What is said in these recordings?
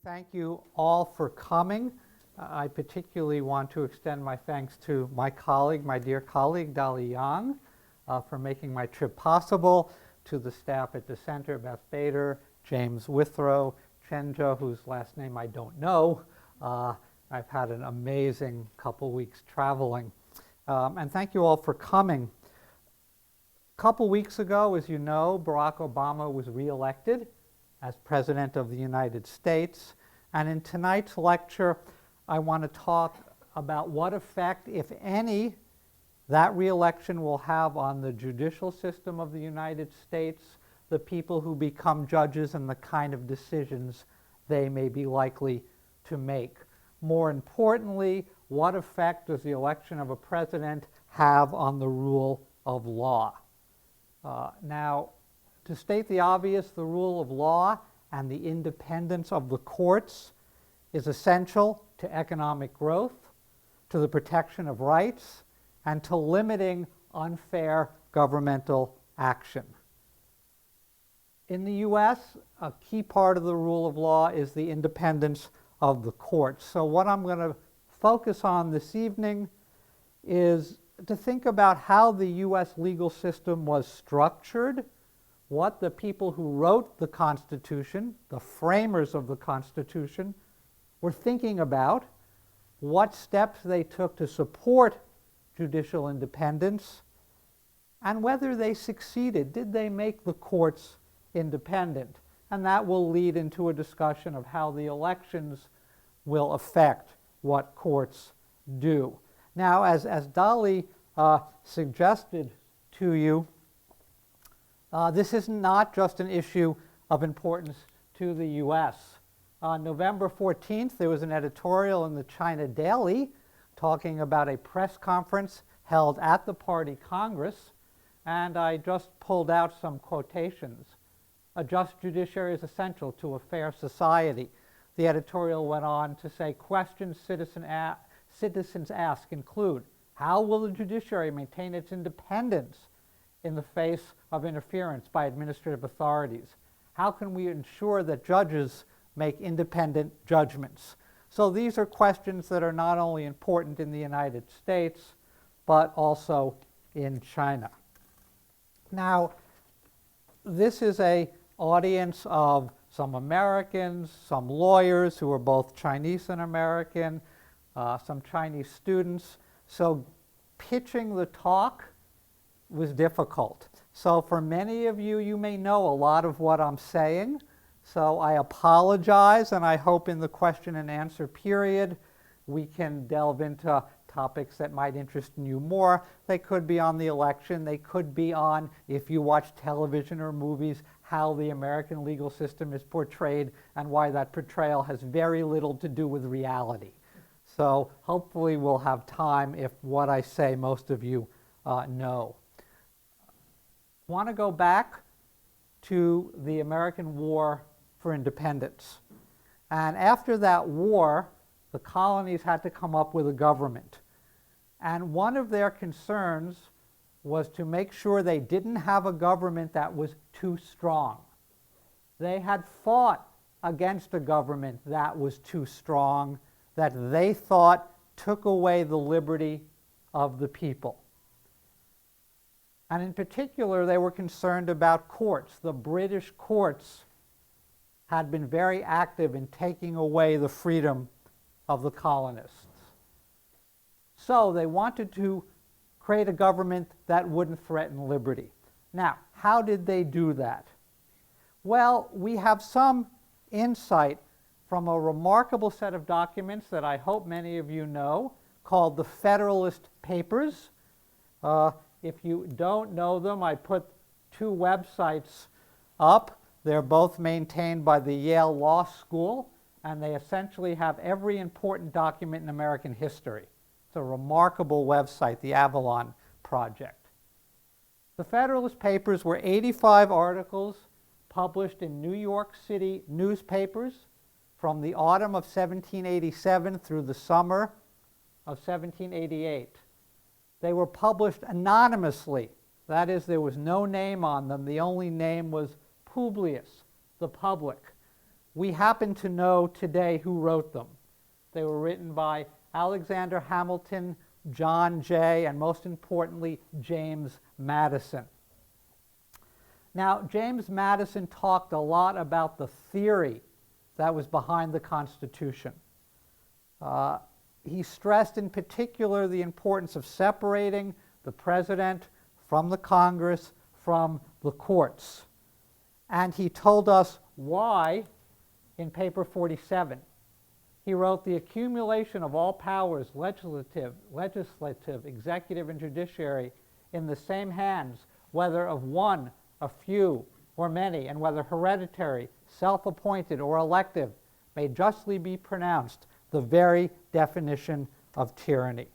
Thank you all for coming. I particularly want to extend my thanks to my colleague, my dear colleague, Dolly Yang, for making my trip possible, to the staff at the center, Beth Bader, James Withrow, Chenja, whose last name I don't know. I've had an amazing couple weeks traveling. And thank you all for coming. A couple weeks ago, as you know, Barack Obama was reelected as President of the United States. And in tonight's lecture, I want to talk about what effect, if any, that reelection will have on the judicial system of the United States, the people who become judges, and the kind of decisions they may be likely to make. More importantly, what effect does the election of a president have on the rule of law? Now, to state the obvious, the rule of law and the independence of the courts is essential to economic growth, to the protection of rights, and to limiting unfair governmental action. In the US, a key part of the rule of law is the independence of the courts. So what I'm going to focus on this evening is to think about how the US legal system was structured, what the people who wrote the Constitution, the framers of the Constitution, were thinking about, what steps they took to support judicial independence, and whether they succeeded. Did they make the courts independent? And that will lead into a discussion of how the elections will affect what courts do. Now, as Dolly suggested to you, this is not just an issue of importance to the US. On November 14th, there was an editorial in the China Daily talking about a press conference held at the Party Congress, and I just pulled out some quotations. A just judiciary is essential to a fair society. The editorial went on to say, questions citizens ask include, how will the judiciary maintain its independence in the face of interference by administrative authorities? How can we ensure that judges make independent judgments? So these are questions that are not only important in the United States, but also in China. Now, this is an audience of some Americans, some lawyers who are both Chinese and American, some Chinese students. So pitching the talk was difficult. So for many of you, you may know a lot of what I'm saying. So I apologize, and I hope in the question and answer period we can delve into topics that might interest you more. They could be on the election. They could be on, if you watch television or movies, how the American legal system is portrayed and why that portrayal has very little to do with reality. So hopefully we'll have time if what I say most of you know. I want to go back to the American War for Independence. And after that war, the colonies had to come up with a government. And one of their concerns was to make sure they didn't have a government that was too strong. They had fought against a government that was too strong, that they thought took away the liberty of the people. And in particular, they were concerned about courts. The British courts had been very active in taking away the freedom of the colonists. So they wanted to create a government that wouldn't threaten liberty. Now, how did they do that? Well, we have some insight from a remarkable set of documents that I hope many of you know, called the Federalist Papers. If you don't know them, I put two websites up. They're both maintained by the Yale Law School, and they essentially have every important document in American history. It's a remarkable website, the Avalon Project. The Federalist Papers were 85 articles published in New York City newspapers from the autumn of 1787 through the summer of 1788. They were published anonymously. That is, there was no name on them. The only name was Publius, the public. We happen to know today who wrote them. They were written by Alexander Hamilton, John Jay, and most importantly, James Madison. Now, James Madison talked a lot about the theory that was behind the Constitution. He stressed in particular the importance of separating the president from the Congress, from the courts. And he told us why in paper 47. He wrote, "The accumulation of all powers, legislative, executive, and judiciary, in the same hands, whether of one, a few, or many, and whether hereditary, self-appointed, or elective, may justly be pronounced the very definition of tyranny."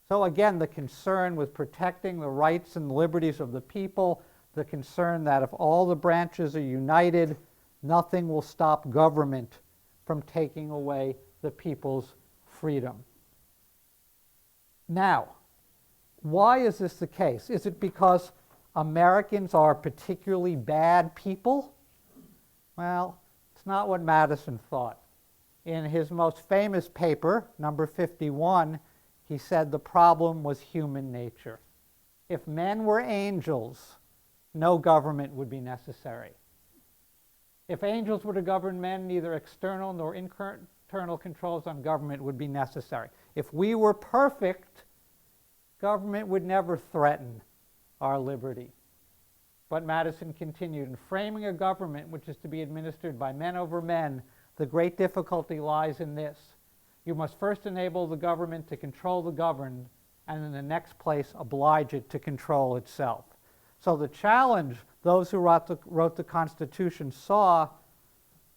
So again, the concern with protecting the rights and liberties of the people, the concern that if all the branches are united, nothing will stop government from taking away the people's freedom. Now, why is this the case? Is it because Americans are particularly bad people? Well, it's not what Madison thought. In his most famous paper, number 51, he said the problem was human nature. If men were angels, no government would be necessary. If angels were to govern men, neither external nor internal controls on government would be necessary. If we were perfect, government would never threaten our liberty. But Madison continued, in framing a government which is to be administered by men over men, the great difficulty lies in this. You must first enable the government to control the governed, and in the next place oblige it to control itself. So the challenge those who wrote the Constitution saw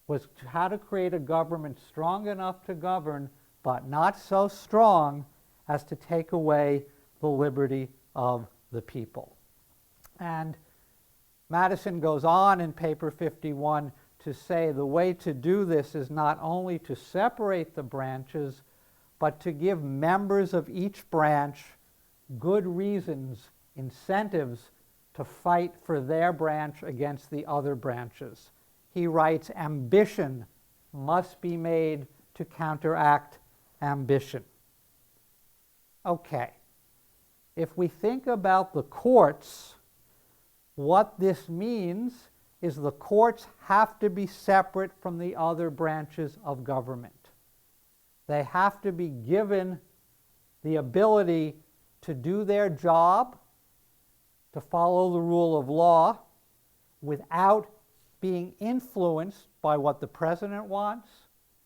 was how to create a government strong enough to govern, but not so strong as to take away the liberty of the people. And Madison goes on in paper 51 to say the way to do this is not only to separate the branches, but to give members of each branch good reasons, incentives to fight for their branch against the other branches. He writes, ambition must be made to counteract ambition. Okay, if we think about the courts, what this means is the courts have to be separate from the other branches of government. They have to be given the ability to do their job, to follow the rule of law, without being influenced by what the president wants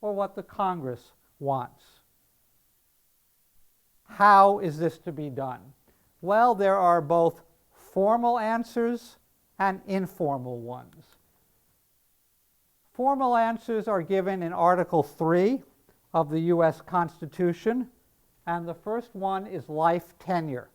or what the Congress wants. How is this to be done? Well, there are both formal answers and informal ones. Formal answers are given in Article 3 of the U.S. Constitution, and the first one is life tenure.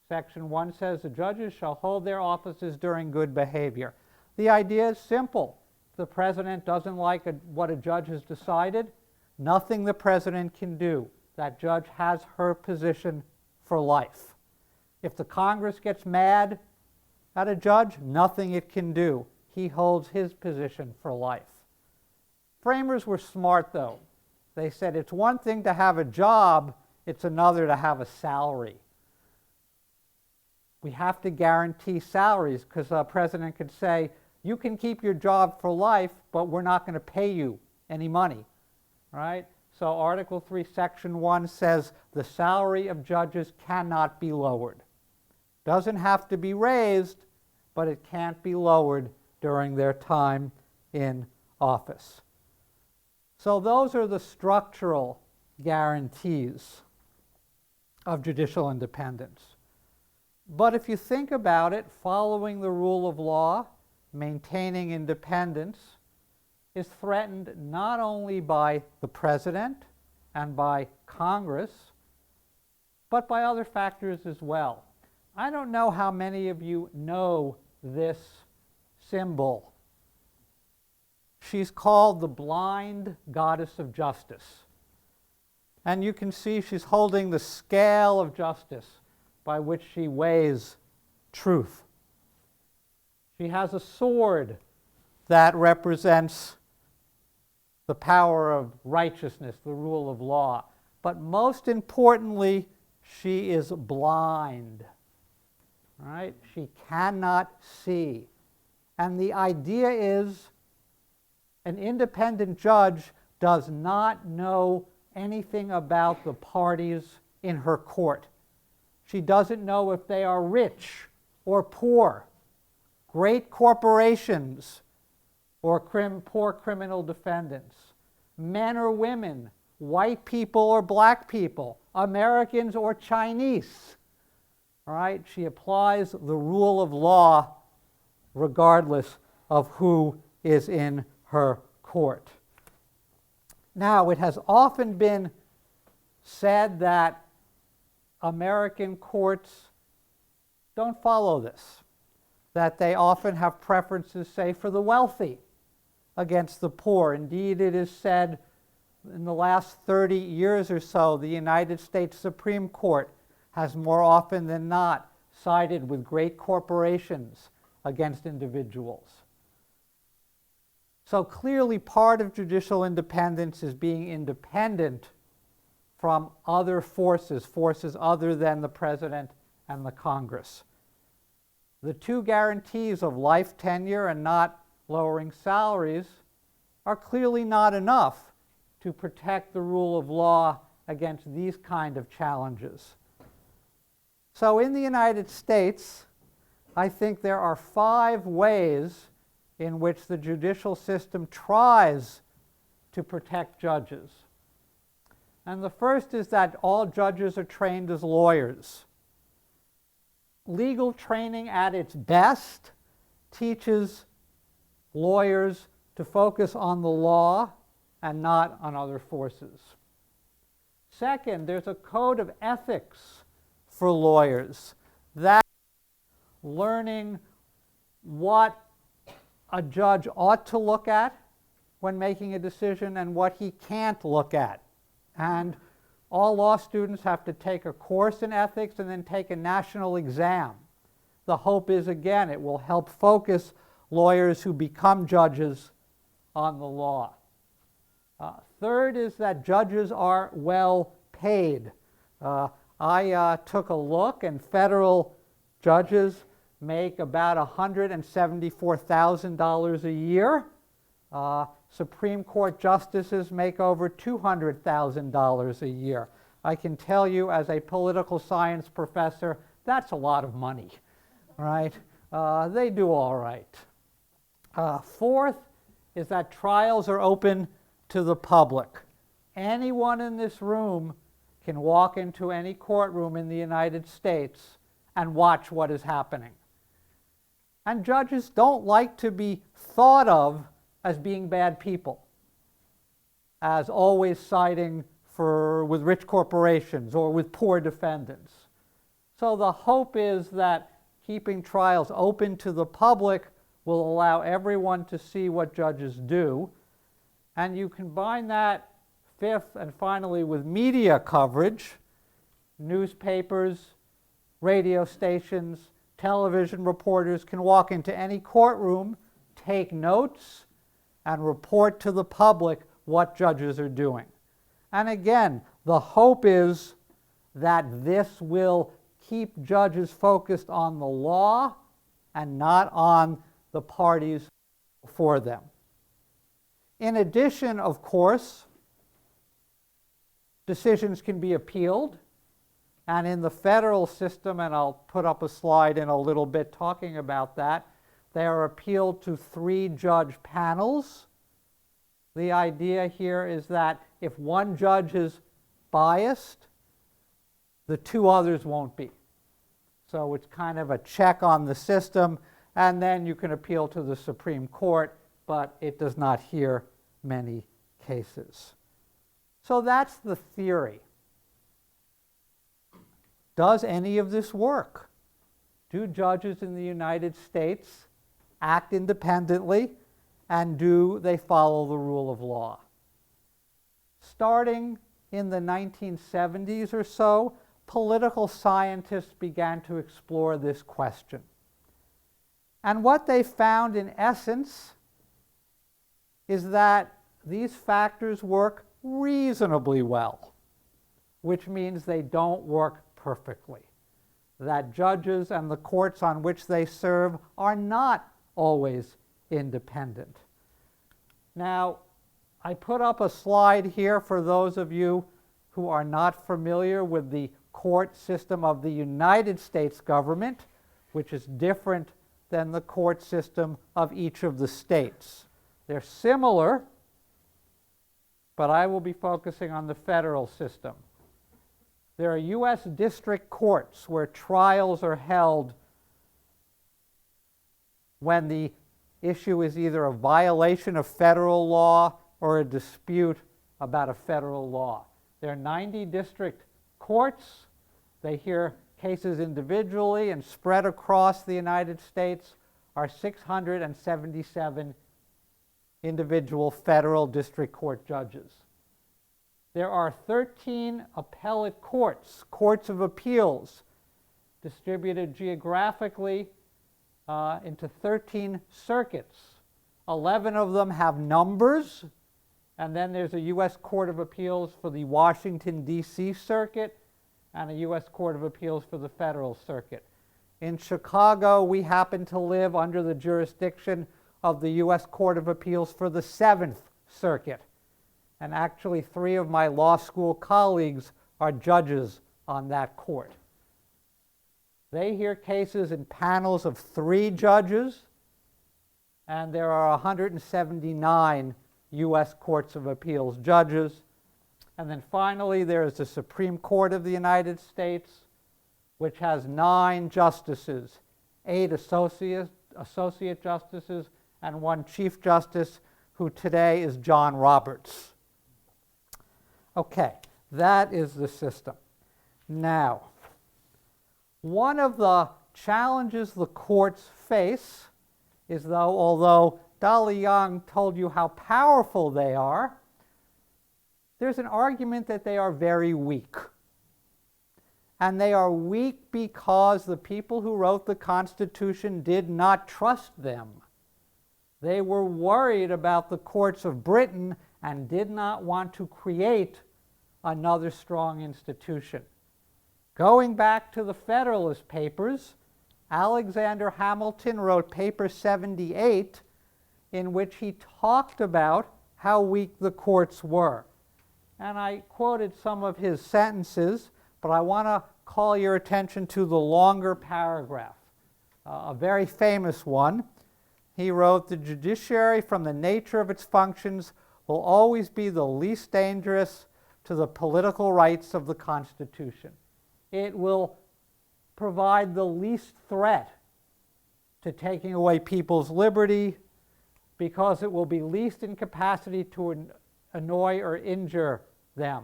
Section 1 says the judges shall hold their offices during good behavior. The idea is simple. If the president doesn't like what a judge has decided, nothing the president can do. That judge has her position for life. If the Congress gets mad at a judge, nothing it can do. He holds his position for life. Framers were smart, though. They said it's one thing to have a job, it's another to have a salary. We have to guarantee salaries because a president could say, you can keep your job for life, but we're not going to pay you any money, right? So Article 3, Section 1 says the salary of judges cannot be lowered. Doesn't have to be raised, but it can't be lowered during their time in office. So those are the structural guarantees of judicial independence. But if you think about it, following the rule of law, maintaining independence, is threatened not only by the president and by Congress, but by other factors as well. I don't know how many of you know this symbol. She's called the blind goddess of justice. And you can see she's holding the scale of justice by which she weighs truth. She has a sword that represents the power of righteousness, the rule of law. But most importantly, she is blind. Right? She cannot see. And the idea is an independent judge does not know anything about the parties in her court. She doesn't know if they are rich or poor, great corporations or poor criminal defendants, men or women, white people or black people, Americans or Chinese. All right? She applies the rule of law regardless of who is in her court. Now, it has often been said that American courts don't follow this, that they often have preferences, say, for the wealthy against the poor. Indeed, it is said in the last 30 years or so, the United States Supreme Court has more often than not sided with great corporations against individuals. So clearly part of judicial independence is being independent from other forces, forces other than the President and the Congress. The two guarantees of life tenure and not lowering salaries are clearly not enough to protect the rule of law against these kind of challenges. So in the United States, I think there are 5 ways in which the judicial system tries to protect judges. And the first is that all judges are trained as lawyers. Legal training at its best teaches lawyers to focus on the law and not on other forces. Second, there's a code of ethics for lawyers, that learning what a judge ought to look at when making a decision and what he can't look at. And all law students have to take a course in ethics and then take a national exam. The hope is, again, it will help focus lawyers who become judges on the law. Third is that judges are well paid. I took a look, and federal judges make about $174,000 a year. Supreme Court justices make over $200,000 a year. I can tell you as a political science professor, that's a lot of money, right? They do all right. Fourth is that trials are open to the public. Anyone in this room can walk into any courtroom in the United States and watch what is happening. And judges don't like to be thought of as being bad people, as always siding with rich corporations or with poor defendants. So the hope is that keeping trials open to the public will allow everyone to see what judges do. And you combine that, fifth and finally, with media coverage, newspapers, radio stations, television reporters can walk into any courtroom, take notes, and report to the public what judges are doing. And again, the hope is that this will keep judges focused on the law and not on the parties for them. In addition, of course, decisions can be appealed. And in the federal system, and I'll put up a slide in a little bit talking about that, they are appealed to 3-judge panels. The idea here is that if one judge is biased, the 2 others won't be. So it's kind of a check on the system, and then you can appeal to the Supreme Court, but it does not hear many cases. So that's the theory. Does any of this work? Do judges in the United States act independently, and do they follow the rule of law? Starting in the 1970s or so, political scientists began to explore this question. And what they found, in essence, is that these factors work reasonably well, which means they don't work perfectly. That judges and the courts on which they serve are not always independent. Now, I put up a slide here for those of you who are not familiar with the court system of the United States government, which is different than the court system of each of the states. They're similar, but I will be focusing on the federal system. There are U.S. district courts where trials are held when the issue is either a violation of federal law or a dispute about a federal law. There are 90 district courts. They hear cases individually, and spread across the United States are 677 individual federal district court judges. There are 13 appellate courts, courts of appeals, distributed geographically into 13 circuits. 11 of them have numbers, and then there's a U.S. Court of Appeals for the Washington, D.C. circuit, and a U.S. Court of Appeals for the Federal Circuit. In Chicago, we happen to live under the jurisdiction of the U.S. Court of Appeals for the Seventh Circuit. And actually, 3 of my law school colleagues are judges on that court. They hear cases in panels of 3 judges, and there are 179 U.S. Courts of Appeals judges. And then finally, there is the Supreme Court of the United States, which has 9 justices, 8 associate justices, and 1 Chief Justice, who today is John Roberts. Okay, that is the system. Now, one of the challenges the courts face is, although Dolly Young told you how powerful they are, there's an argument that they are very weak. And they are weak because the people who wrote the Constitution did not trust them. They were worried about the courts of Britain and did not want to create another strong institution. Going back to the Federalist Papers, Alexander Hamilton wrote paper 78, in which he talked about how weak the courts were. And I quoted some of his sentences, but I want to call your attention to the longer paragraph, a very famous one. He wrote, "The judiciary, from the nature of its functions, will always be the least dangerous to the political rights of the Constitution. It will provide the least threat to taking away people's liberty because it will be least in capacity to annoy or injure them.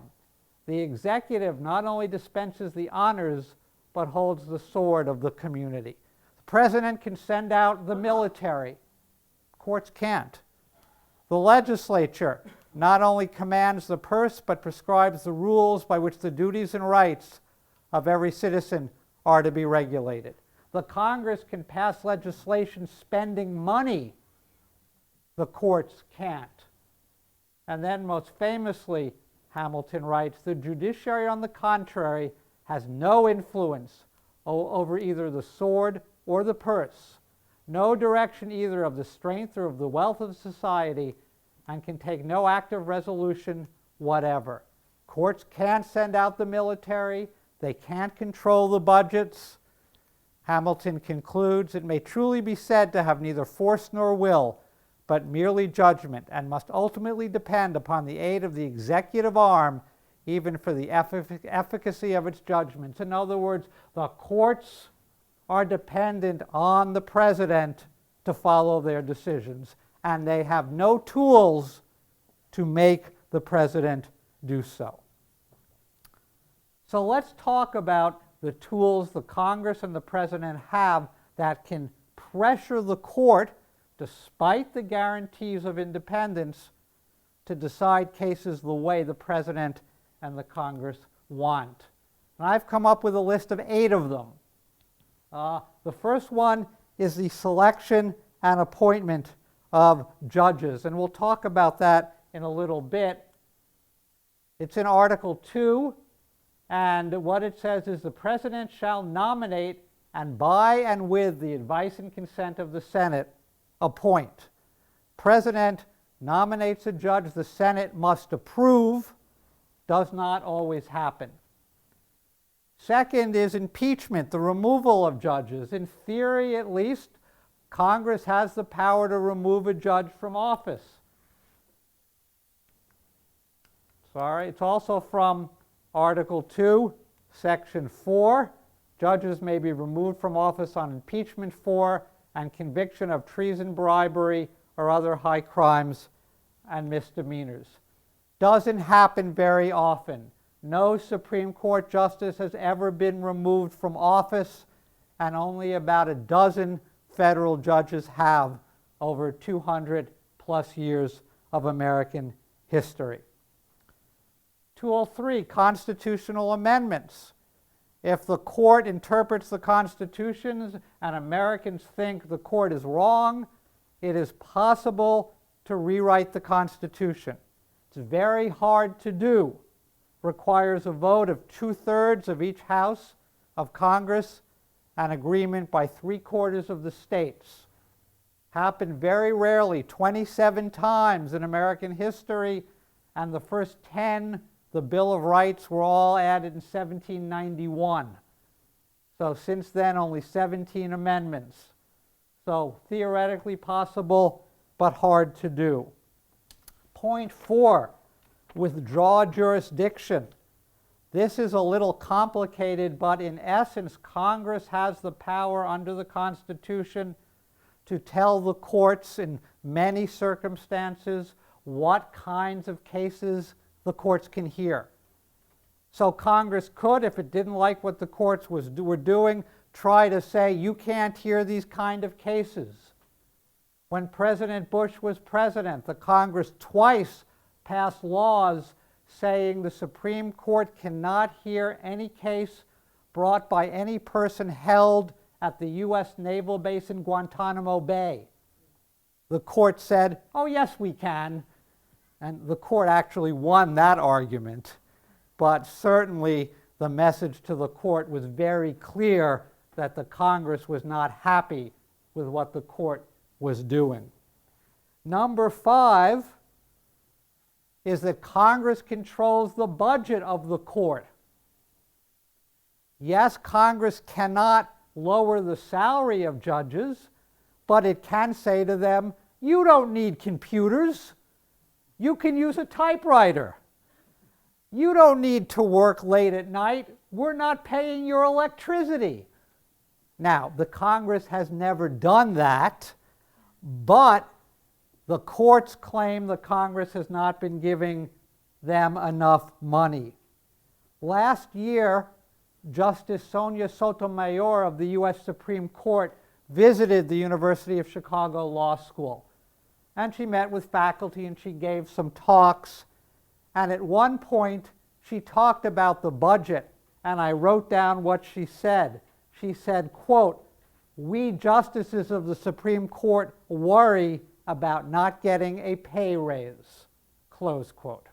The executive not only dispenses the honors, but holds the sword of the community. The president can send out the military. Courts can't. The legislature not only commands the purse, but prescribes the rules by which the duties and rights of every citizen are to be regulated. The Congress can pass legislation spending money. The courts can't." And then most famously, Hamilton writes, "The judiciary, on the contrary, has no influence over either the sword or the purse, no direction either of the strength or of the wealth of society, and can take no active resolution whatever. Courts can't send out the military. They can't control the budgets." Hamilton concludes, "It may truly be said to have neither force nor will, but merely judgment, and must ultimately depend upon the aid of the executive arm, even for the efficacy of its judgments." In other words, the courts are dependent on the president to follow their decisions, and they have no tools to make the president do so. So let's talk about the tools the Congress and the president have that can pressure the court, despite the guarantees of independence, to decide cases the way the president and the Congress want. And I've come up with a list of 8 of them. The first one is the selection and appointment of judges. And we'll talk about that in a little bit. It's in Article 2, and what it says is the President shall nominate and by and with the advice and consent of the Senate appoint. President nominates a judge, the Senate must approve. Does not always happen. Second is impeachment, the removal of judges. In theory, at least, Congress has the power to remove a judge from office. Sorry, it's also from Article 2, Section 4. Judges may be removed from office on impeachment for and conviction of treason, bribery, or other high crimes and misdemeanors. Doesn't happen very often. No Supreme Court justice has ever been removed from office, and only about a dozen federal judges have over 200 plus years of American history. 203, constitutional amendments. If the court interprets the Constitution and Americans think the court is wrong, it is possible to rewrite the Constitution. It's very hard to do. Requires a vote of 2/3 of each house of Congress and agreement by 3/4 of the states. Happened very rarely, 27 times in American history, and the first 10, the Bill of Rights, were all added in 1791. So since then, only 17 amendments. So theoretically possible, but hard to do. Point 4, withdraw jurisdiction. This is a little complicated, but in essence, Congress has the power under the Constitution to tell the courts in many circumstances what kinds of cases the courts can hear. So Congress could, if it didn't like what the courts were doing, try to say, you can't hear these kind of cases. When President Bush was president, the Congress twice passed laws saying the Supreme Court cannot hear any case brought by any person held at the U.S. naval base in Guantanamo Bay. The court said, oh yes, we can. And the court actually won that argument. But certainly the message to the court was very clear that the Congress was not happy with what the court was doing. Number 5 is that Congress controls the budget of the court. Yes, Congress cannot lower the salary of judges, but it can say to them, you don't need computers. You can use a typewriter. You don't need to work late at night. We're not paying your electricity. Now, the Congress has never done that, but the courts claim the Congress has not been giving them enough money. Last year, Justice Sonia Sotomayor of the U.S. Supreme Court visited the University of Chicago Law School. And she met with faculty and she gave some talks. And at one point, she talked about the budget, and I wrote down what she said. She said, quote, we justices of the Supreme Court worry about not getting a pay raise, close quote.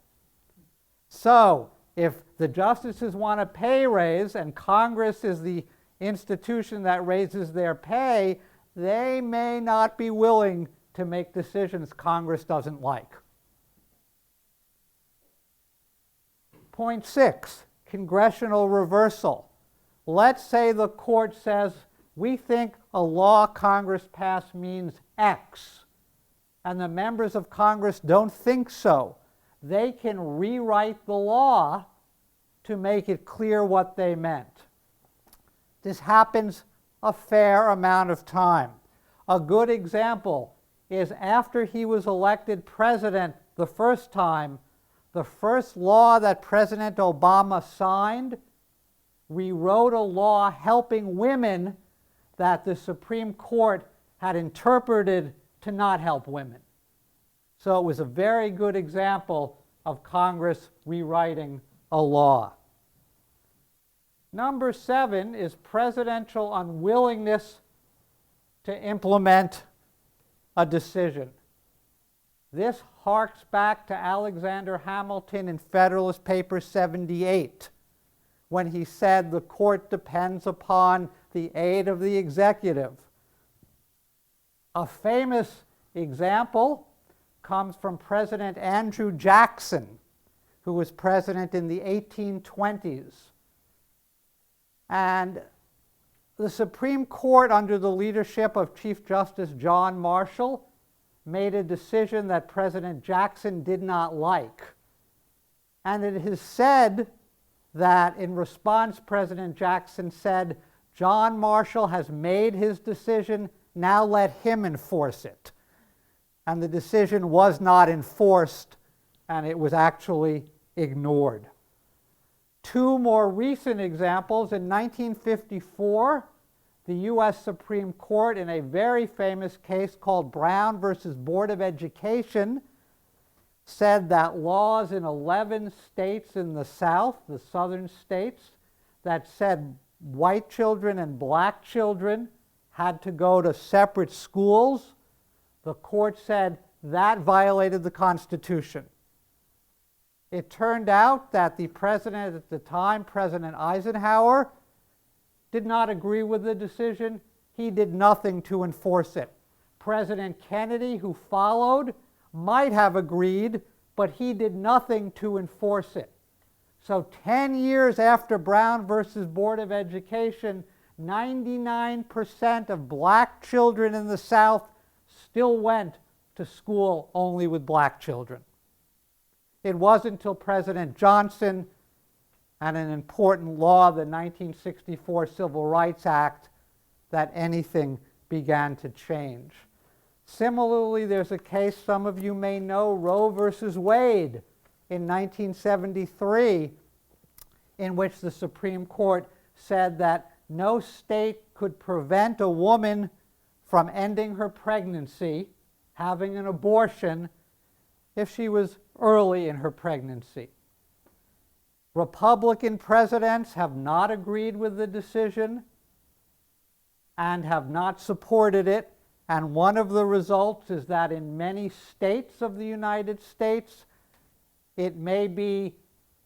So if the justices want a pay raise and Congress is the institution that raises their pay, they may not be willing to make decisions Congress doesn't like. Point 6, congressional reversal. Let's say the court says, we think a law Congress passed means X, and the members of Congress don't think so. They can rewrite the law to make it clear what they meant. This happens a fair amount of time. A good example is after he was elected president the first time, the first law that President Obama signed rewrote a law helping women that the Supreme Court had interpreted to not help women. So it was a very good example of Congress rewriting a law. Number 7 is presidential unwillingness to implement a decision. This harks back to Alexander Hamilton in Federalist Papers 78, when he said the court depends upon the aid of the executive. A famous example comes from President Andrew Jackson, who was president in the 1820s. And the Supreme Court, under the leadership of Chief Justice John Marshall, made a decision that President Jackson did not like. And it is said that in response, President Jackson said, "John Marshall has made his decision, now let him enforce it." And the decision was not enforced, and it was actually ignored. Two more recent examples. In 1954, the U.S. Supreme Court, in a very famous case called Brown versus Board of Education, said that laws in 11 states in the South, the southern states, that said white children and black children had to go to separate schools, the court said that violated the Constitution. It turned out that the president at the time, President Eisenhower, did not agree with the decision. He did nothing to enforce it. President Kennedy, who followed, might have agreed, but he did nothing to enforce it. So 10 years after Brown versus Board of Education, 99% of black children in the South still went to school only with black children. It wasn't until President Johnson and an important law, the 1964 Civil Rights Act, that anything began to change. Similarly, there's a case some of you may know, Roe versus Wade, in 1973, in which the Supreme Court said that no state could prevent a woman from ending her pregnancy, having an abortion, if she was early in her pregnancy. Republican presidents have not agreed with the decision and have not supported it, and one of the results is that in many states of the United States, it may be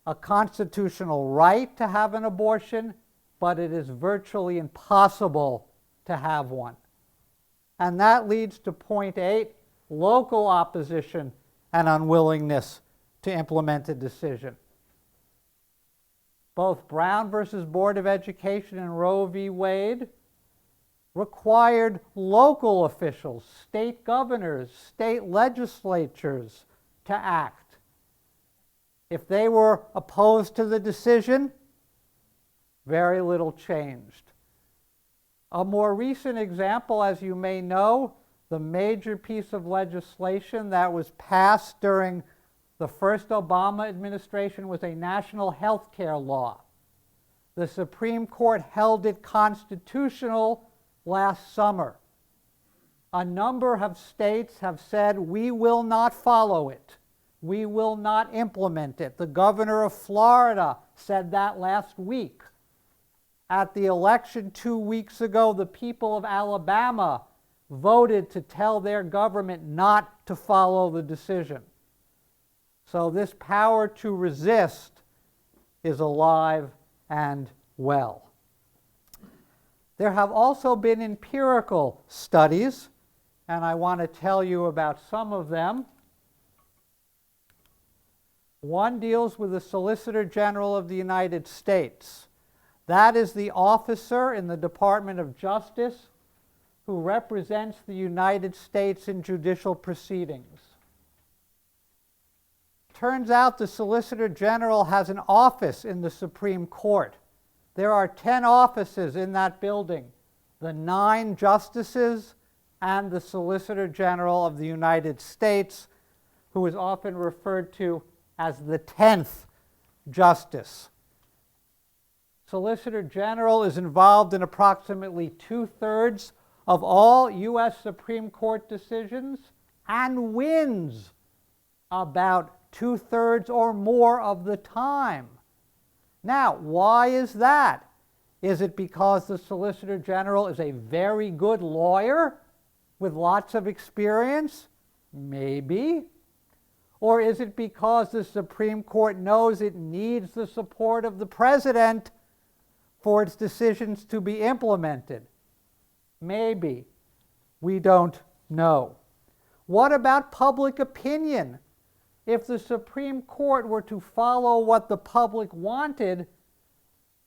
a constitutional right to have an abortion, but it is virtually impossible to have one. And that leads to point 8, local opposition and unwillingness to implement a decision. Both Brown versus Board of Education and Roe v. Wade required local officials, state governors, state legislatures to act. If they were opposed to the decision, very little changed. A more recent example, as you may know, the major piece of legislation that was passed during the first Obama administration was a national health care law. The Supreme Court held it constitutional last summer. A number of states have said, we will not follow it. We will not implement it. The governor of Florida said that last week. At the election 2 weeks ago, the people of Alabama voted to tell their government not to follow the decision. So this power to resist is alive and well. There have also been empirical studies, and I want to tell you about some of them. One deals with the Solicitor General of the United States. That is the officer in the Department of Justice who represents the United States in judicial proceedings. Turns out the Solicitor General has an office in the Supreme Court. There are 10 offices in that building, the 9 justices and the Solicitor General of the United States, who is often referred to as the 10th justice. Solicitor General is involved in approximately 2/3 of all U.S. Supreme Court decisions and wins about 2/3 or more of the time. Now, why is that? Is it because the Solicitor General is a very good lawyer with lots of experience? Maybe. Or is it because the Supreme Court knows it needs the support of the president for its decisions to be implemented? Maybe. We don't know. What about public opinion? If the Supreme Court were to follow what the public wanted,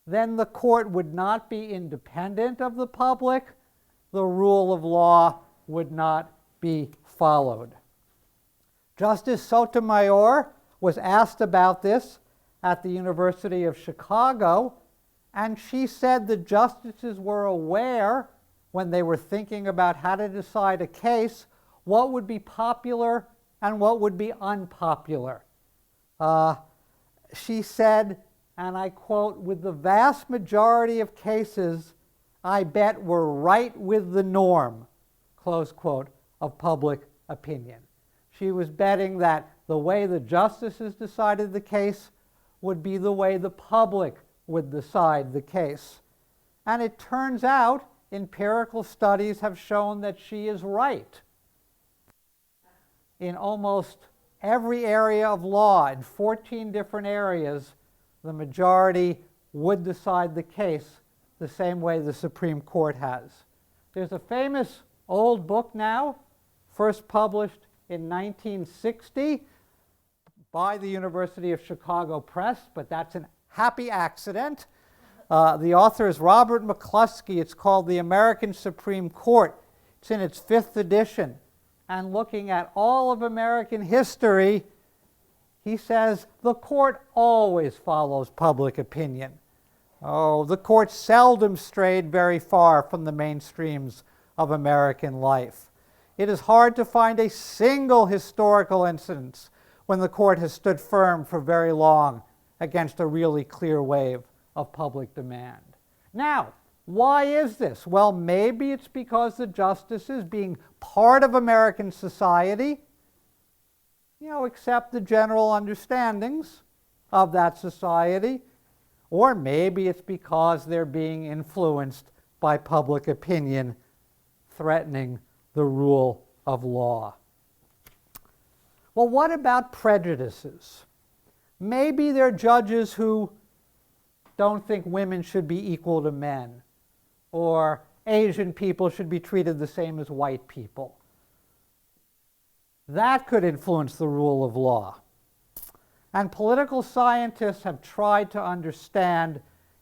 then the court would not be independent of the public. The rule of law would not be followed. Justice Sotomayor was asked about this at the University of Chicago, and she said the justices were aware, when they were thinking about how to decide a case, what would be popular and what would be unpopular. She said, and I quote, "With the vast majority of cases, I bet we're right with the norm," close quote, of public opinion. She was betting that the way the justices decided the case would be the way the public would decide the case. And it turns out empirical studies have shown that she is right. In almost every area of law, in 14 different areas, the majority would decide the case the same way the Supreme Court has. There's a famous old book now, first published in 1960 by the University of Chicago Press, but that's a happy accident. The author is Robert McCluskey. It's called The American Supreme Court. It's in its 5th edition. And looking at all of American history, he says the court always follows public opinion. Oh, the court seldom strayed very far from the mainstreams of American life. It is hard to find a single historical instance when the court has stood firm for very long against a really clear wave of public demand. Now, why is this? Well, maybe it's because the justices, being part of American society, accept the general understandings of that society. Or maybe it's because they're being influenced by public opinion threatening the rule of law. Well, what about prejudices? Maybe they're judges who don't think women should be equal to men, or Asian people should be treated the same as white people. That could influence the rule of law. And political scientists have tried to understand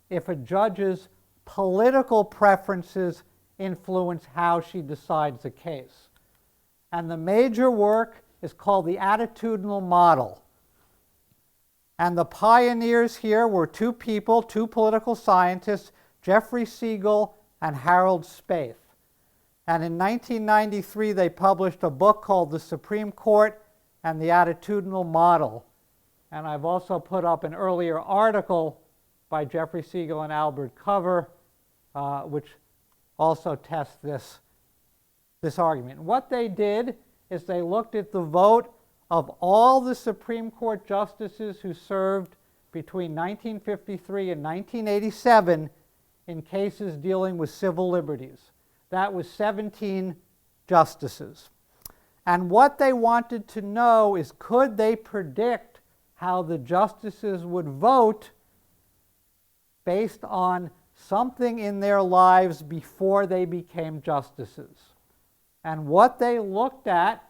if a judge's political preferences influence how she decides a case. And the major work is called the attitudinal model. And the pioneers here were two people, two political scientists, Jeffrey Siegel and Harold Spaeth. And in 1993, they published a book called The Supreme Court and the Attitudinal Model. And I've also put up an earlier article by Jeffrey Siegel and Albert Cover, which also tests this argument. What they did is they looked at the vote of all the Supreme Court justices who served between 1953 and 1987 in cases dealing with civil liberties. That was 17 justices. And what they wanted to know is, could they predict how the justices would vote based on something in their lives before they became justices? And what they looked at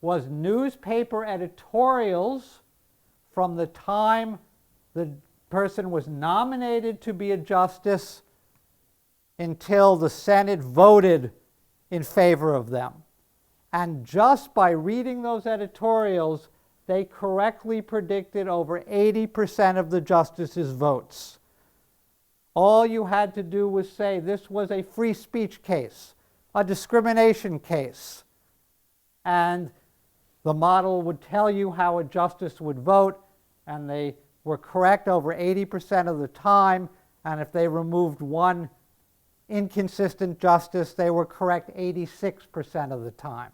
was newspaper editorials from the time the person was nominated to be a justice until the Senate voted in favor of them. And just by reading those editorials, they correctly predicted over 80% of the justices' votes. All you had to do was say this was a free speech case, a discrimination case, and the model would tell you how a justice would vote, and they were correct over 80% of the time, and if they removed one inconsistent justice, they were correct 86% of the time.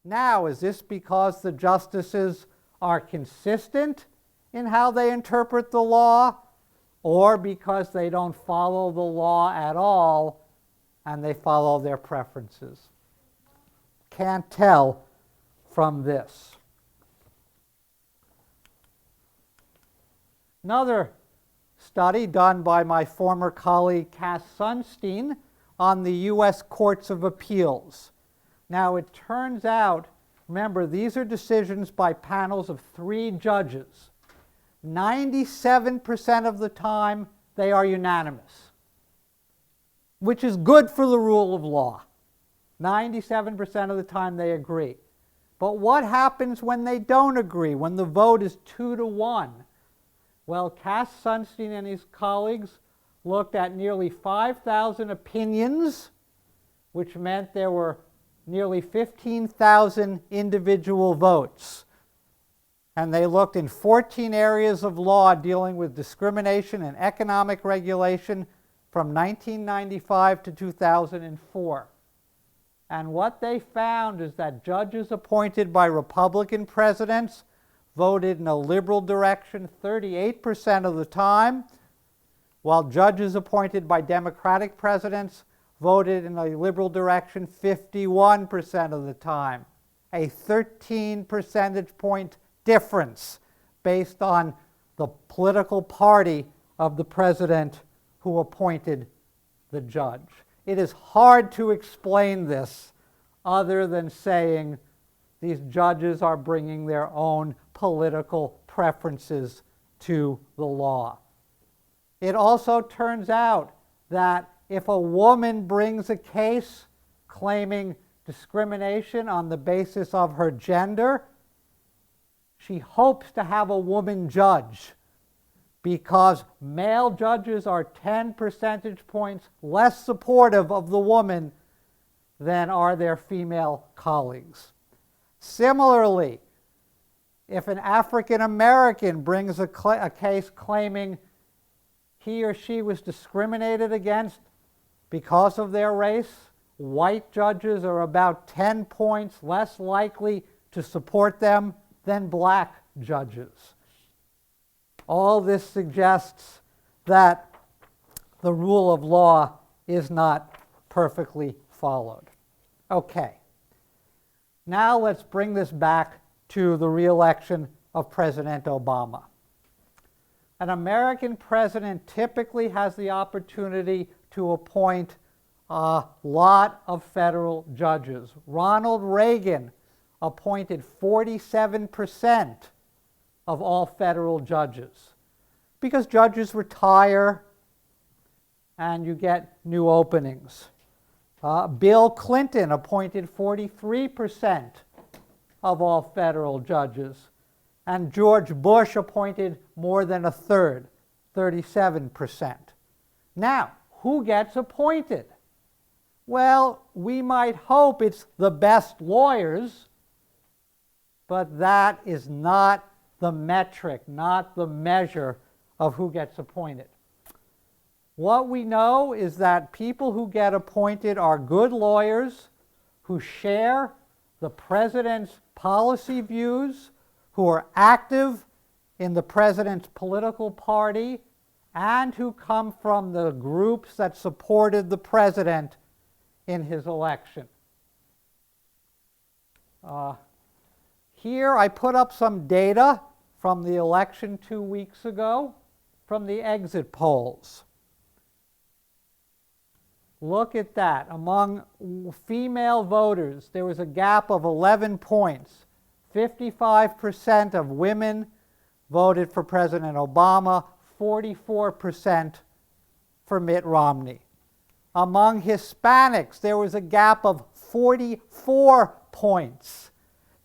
Now, is this because the justices are consistent in how they interpret the law, or because they don't follow the law at all and they follow their preferences? Can't tell from this. Another study done by my former colleague Cass Sunstein on the U.S. Courts of Appeals. Now, it turns out, remember, these are decisions by panels of 3 judges. 97% of the time, they are unanimous, which is good for the rule of law. 97% of the time, they agree. But what happens when they don't agree, when the vote is 2-1? Well, Cass Sunstein and his colleagues looked at nearly 5,000 opinions, which meant there were nearly 15,000 individual votes. And they looked in 14 areas of law dealing with discrimination and economic regulation from 1995 to 2004. And what they found is that judges appointed by Republican presidents voted in a liberal direction 38% of the time, while judges appointed by Democratic presidents voted in a liberal direction 51% of the time, a 13 percentage point difference based on the political party of the president who appointed the judge. It is hard to explain this other than saying these judges are bringing their own political preferences to the law. It also turns out that if a woman brings a case claiming discrimination on the basis of her gender, she hopes to have a woman judge because male judges are 10 percentage points less supportive of the woman than are their female colleagues. Similarly, if an African American brings a case claiming he or she was discriminated against because of their race, white judges are about 10 points less likely to support them than black judges. All this suggests that the rule of law is not perfectly followed. Okay. Now let's bring this back to the re-election of President Obama. An American president typically has the opportunity to appoint a lot of federal judges. Ronald Reagan appointed 47% of all federal judges because judges retire and you get new openings. Bill Clinton appointed 43% of all federal judges, and George Bush appointed more than a third, 37%. Now, who gets appointed? Well, we might hope it's the best lawyers, but that is not the metric, not the measure of who gets appointed. What we know is that people who get appointed are good lawyers who share the president's policy views, who are active in the president's political party, and who come from the groups that supported the president in his election. Here I put up some data from the election 2 weeks ago from the exit polls. Look at that. Among female voters, there was a gap of 11 points. 55% of women voted for President Obama, 44% for Mitt Romney. Among Hispanics, there was a gap of 44 points.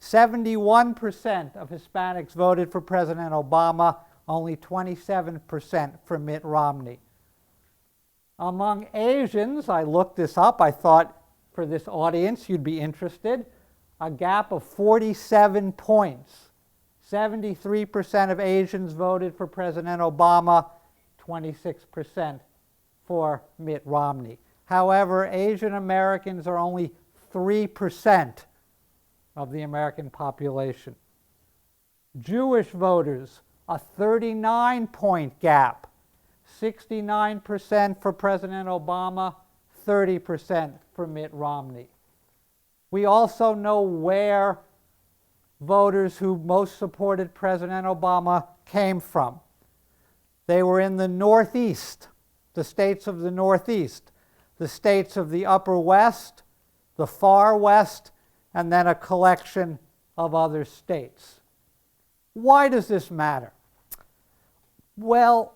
71% of Hispanics voted for President Obama, only 27% for Mitt Romney. Among Asians, I looked this up. I thought for this audience you'd be interested. A gap of 47 points. 73% of Asians voted for President Obama, 26% for Mitt Romney. However, Asian Americans are only 3% of the American population. Jewish voters, a 39-point gap. 69% for President Obama, 30% for Mitt Romney. We also know where voters who most supported President Obama came from. They were in the Northeast, the states of the Northeast, the states of the Upper West, the Far West, and then a collection of other states. Why does this matter? Well,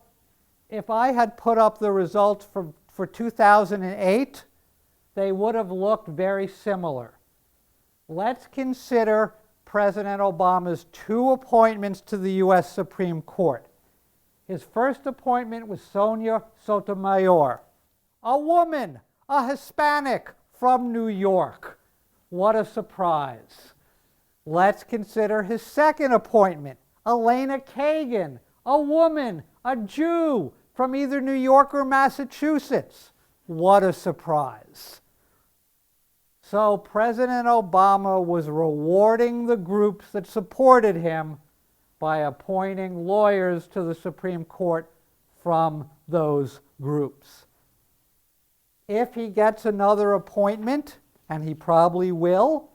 if I had put up the results for 2008, they would have looked very similar. Let's consider President Obama's 2 appointments to the U.S. Supreme Court. His first appointment was Sonia Sotomayor, a woman, a Hispanic from New York. What a surprise. Let's consider his second appointment, Elena Kagan, a woman, a Jew from either New York or Massachusetts. What a surprise. So President Obama was rewarding the groups that supported him by appointing lawyers to the Supreme Court from those groups. If he gets another appointment, and he probably will,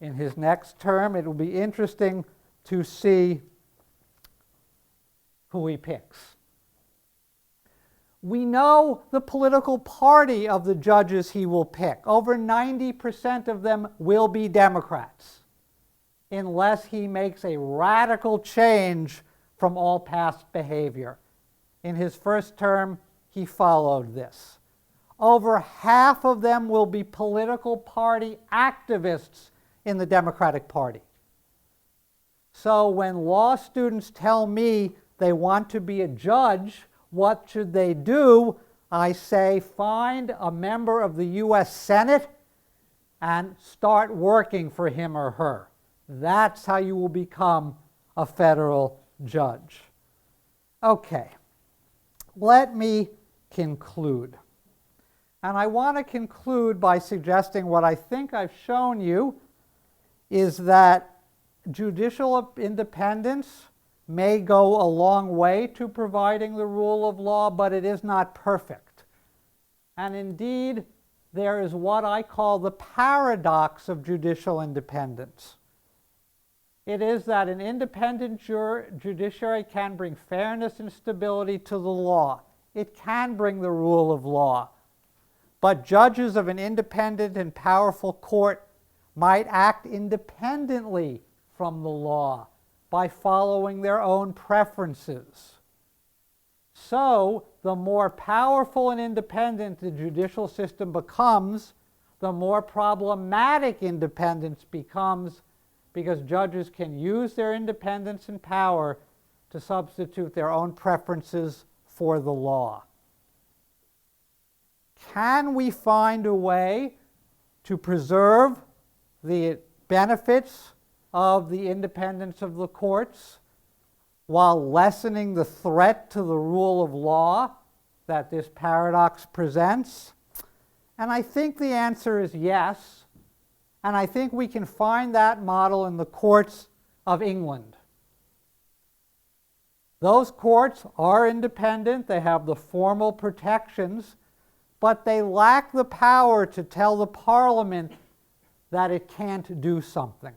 in his next term, it will be interesting to see who he picks. We know the political party of the judges he will pick. Over 90% of them will be Democrats, unless he makes a radical change from all past behavior. In his first term, he followed this. Over half of them will be political party activists in the Democratic Party. So when law students tell me they want to be a judge, what should they do? I say, find a member of the U.S. Senate and start working for him or her. That's how you will become a federal judge. Okay, let me conclude. And I want to conclude by suggesting what I think I've shown you is that judicial independence may go a long way to providing the rule of law, but it is not perfect. And indeed, there is what I call the paradox of judicial independence. It is that an independent judiciary can bring fairness and stability to the law. It can bring the rule of law. But judges of an independent and powerful court might act independently from the law by following their own preferences. So, the more powerful and independent the judicial system becomes, the more problematic independence becomes, because judges can use their independence and power to substitute their own preferences for the law. Can we find a way to preserve the benefits of the independence of the courts while lessening the threat to the rule of law that this paradox presents? And I think the answer is yes. And I think we can find that model in the courts of England. Those courts are independent. They have the formal protections, but they lack the power to tell the Parliament that it can't do something.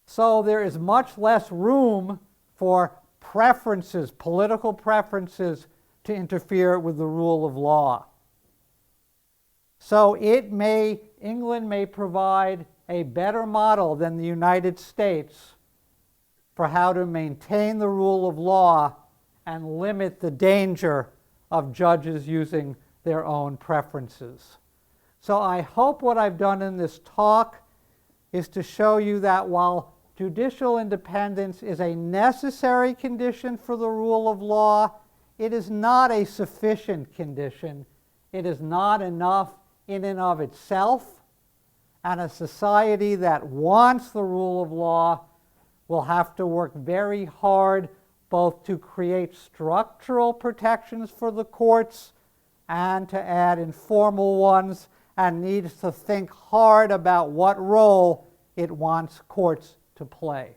So there is much less room for preferences, political preferences, to interfere with the rule of law. So England may provide a better model than the United States for how to maintain the rule of law and limit the danger of judges using their own preferences. So I hope what I've done in this talk is to show you that while judicial independence is a necessary condition for the rule of law, it is not a sufficient condition. It is not enough in and of itself, and a society that wants the rule of law will have to work very hard both to create structural protections for the courts and to add informal ones, and needs to think hard about what role it wants courts to play.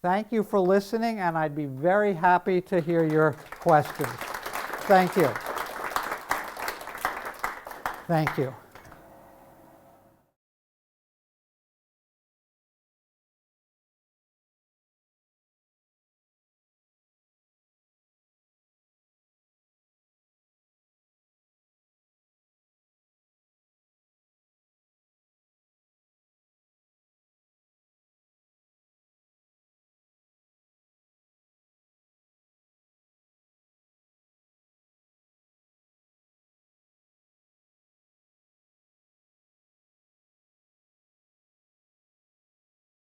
Thank you for listening, and I'd be very happy to hear your questions. Thank you. Thank you.